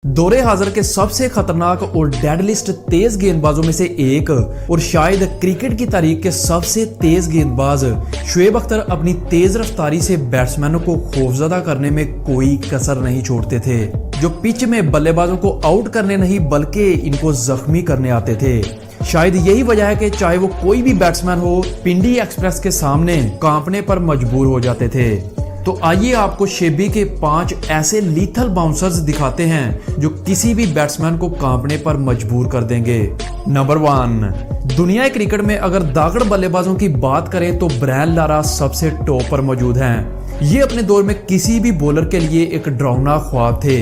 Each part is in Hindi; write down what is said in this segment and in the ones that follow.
दौरे हाजिर के सबसे खतरनाक और डेडलिस्ट तेज गेंदबाजों में से एक और शायद क्रिकेट की तारीख के सबसे तेज गेंदबाज शुएब अख्तर अपनी तेज रफ्तारी से बैट्समैनों को खौफजदा करने में कोई कसर नहीं छोड़ते थे, जो पिच में बल्लेबाजों को आउट करने नहीं बल्कि इनको जख्मी करने आते थे। शायद यही वजह है कि चाहे वो कोई भी बैट्समैन हो, पिंडी एक्सप्रेस के सामने कांपने पर मजबूर हो जाते थे। तो आइए आपको शेबी के 5 ऐसे लीथल बाउंसर्स दिखाते हैं जो किसी भी बैट्समैन को कांपने पर मजबूर कर देंगे। नंबर 1, दुनिया क्रिकेट में अगर दागड़ बल्लेबाजों की बात करें तो ब्रायन लारा सबसे टॉप पर मौजूद हैं। ये अपने दौर में किसी भी बॉलर के लिए एक डरावना ख्वाब थे,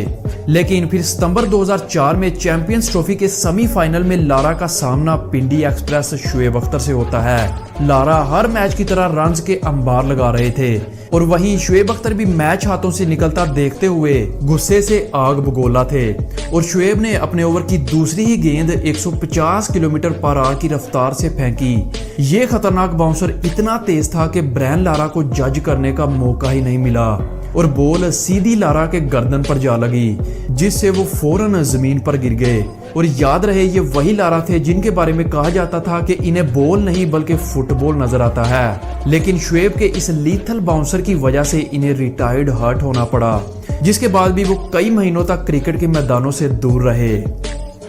लेकिन फिर सितंबर 2004 में चैंपियंस ट्रॉफी के सेमीफाइनल में लारा का सामना पिंडी एक्सप्रेस शुएब अख्तर से होता है। लारा हर मैच की तरह रन्स के अंबार लगा रहे थे और वहीं शुएब अख्तर भी मैच हाथों से निकलता देखते हुए गुस्से से आग बगोला थे और शुएब ने अपने ओवर की दूसरी ही गेंद 150 किलोमीटर पर आवर की रफ्तार से फेंकी। ये खतरनाक बाउंसर इतना तेज था कि ब्रायन लारा को जज करने का मौका ही नहीं मिला और बॉल सीधी लारा के गर्दन पर जा लगी, जिससे वो फौरन जमीन पर गिर गए। और याद रहे ये वही लारा थे जिनके बारे में कहा जाता था कि इन्हें बॉल नहीं बल्कि फुटबॉल नजर आता है, लेकिन शुएब के इस लीथल बाउंसर की वजह से इन्हें रिटायर्ड हर्ट होना पड़ा, जिसके बाद भी वो कई महीनों तक क्रिकेट के मैदानों से दूर रहे।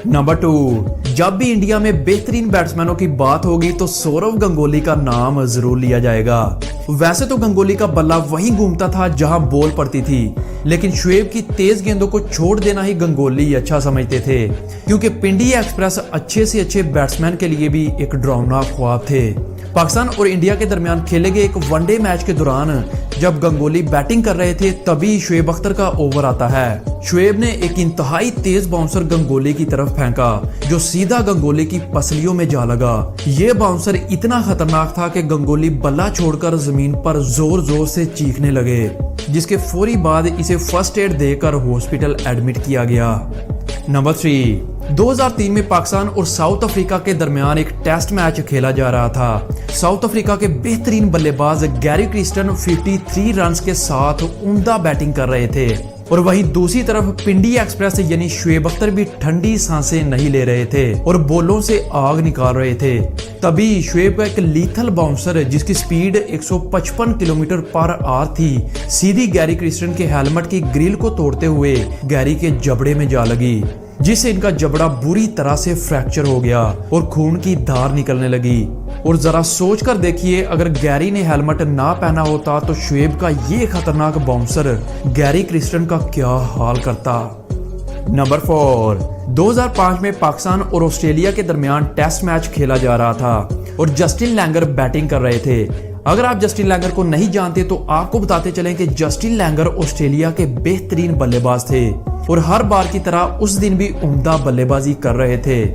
नंबर 2, जब भी इंडिया में बेहतरीन बैट्समैनों की बात होगी तो सौरव गंगोली का नाम जरूर लिया जाएगा। वैसे तो गंगोली का बल्ला वहीं घूमता था जहां बॉल पड़ती थी, लेकिन शुएब की तेज गेंदों को छोड़ देना ही गंगोली अच्छा समझते थे, क्योंकि पिंडी एक्सप्रेस अच्छे से अच्छे बैट्समैन के लिए भी एक डरावना ख्वाब थे। पाकिस्तान और इंडिया के दरमियान खेले गए एक वनडे मैच के दौरान जब गंगोली बैटिंग कर रहे थे तभी शुएब अख्तर का ओवर आता है। शुएब ने एक इंतहाई तेज बाउंसर गंगोली की तरफ फेंका जो सीधा गंगोली की पसलियों में जा लगा। ये बाउंसर इतना खतरनाक था कि गंगोली बल्ला छोड़कर जमीन पर जोर जोर से चीखने लगे, जिसके फौरी बाद इसे फर्स्ट एड देकर हॉस्पिटल एडमिट किया गया। नंबर 3, 2003 में पाकिस्तान और साउथ अफ्रीका के दरमियान एक टेस्ट मैच खेला जा रहा था। साउथ अफ्रीका के बेहतरीन बल्लेबाज गैरी क्रिस्टन 53 रन्स के साथ उम्दा बैटिंग कर रहे थे और वहीं दूसरी तरफ पिंडी एक्सप्रेस यानी शुएब अख्तर भी ठंडी सांसें नहीं ले रहे थे और बॉलों से आग निकाल रहे थे। तभी शुएब का एक लीथल बाउंसर जिसकी स्पीड 155 किलोमीटर पर आवर थी सीधी गैरी क्रिस्टन के हेलमेट की ग्रिल को तोड़ते हुए गैरी के जबड़े में जा लगी, जिससे इनका जबड़ा बुरी तरह से फ्रैक्चर हो गया और खून की धार निकलने लगी। और जरा सोच कर देखिए, अगर गैरी ने हेलमेट ना पहना होता तो शुएब का ये खतरनाक बाउंसर गैरी क्रिस्टन का क्या हाल करता। नंबर 4, 2005 में पाकिस्तान और ऑस्ट्रेलिया के दरमियान टेस्ट मैच खेला जा रहा था और जस्टिन लैंगर बैटिंग कर रहे थे। अगर आप जस्टिन लैंगर को नहीं जानते तो आपको बताते चलें कि जस्टिन लैंगर ऑस्ट्रेलिया के बेहतरीन बल्लेबाज थे और हर बार की तरह उस दिन भी उम्दा बल्लेबाजी कर रहे थे।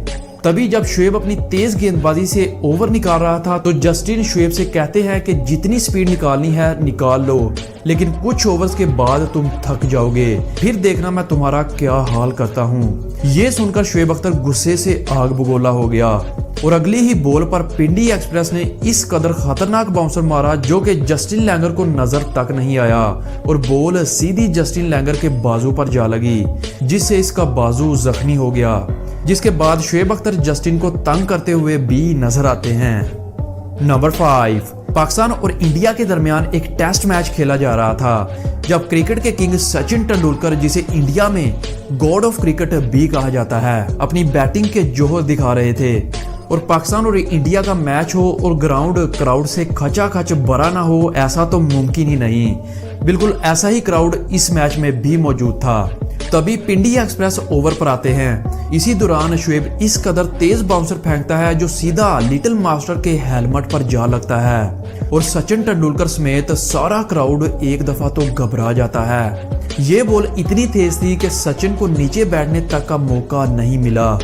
तभी जब शुएब अपनी तेज गेंदबाजी से ओवर निकाल रहा था तो जस्टिन शुएब से कहते हैं कि जितनी स्पीड निकालनी है निकाल लो, लेकिन कुछ ओवर्स के बाद तुम थक जाओगे, फिर देखना मैं तुम्हारा क्या हाल करता हूँ। ये सुनकर शुएब अख्तर गुस्से से आग बगोला हो गया और अगली ही बॉल पर पिंडी एक्सप्रेस ने इस कदर खतरनाक बाउंसर मारा जो कि जस्टिन लैंगर को नजर तक नहीं आया और बॉल सीधी जस्टिन लैंगर के बाजू पर जा लगी, जिससे इसका बाजू जख्मी हो गया। जिसके बाद शुएब अख्तर जस्टिन को तंग करते हुए भी नजर आते हैं। नंबर 5, पाकिस्तान और इंडिया के दरमियान एक टेस्ट मैच खेला जा रहा था जब क्रिकेट के किंग सचिन तेंदुलकर, जिसे इंडिया में गॉड ऑफ क्रिकेट भी कहा जाता है, अपनी बैटिंग के जोहर दिखा रहे थे। और पाकिस्तान और इंडिया का मैच हो और ग्राउंड क्राउड से खचाखच भरा ना हो ऐसा तो मुमकिन ही नहीं। बिल्कुल ऐसा ही क्राउड इस मैच में भी मौजूद था। तभी पिंडी एक्सप्रेस ओवर पर आते हैं। इसी दौरान शुएब इस कदर तेज बाउंसर फेंकता है जो सीधा लिटिल मास्टर के हेलमेट पर जा लगता है और सचिन तेंदुलकर समेत सारा क्राउड एक दफा तो घबरा जाता है। ये बॉल इतनी तेज थी कि सचिन को नीचे बैठने तक का मौका नहीं मिला।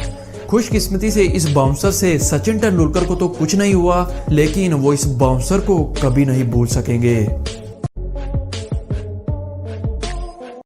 खुशकिस्मती से इस बाउंसर से सचिन तेंदुलकर को तो कुछ नहीं हुआ, लेकिन वो इस बाउंसर को कभी नहीं भूल सकेंगे।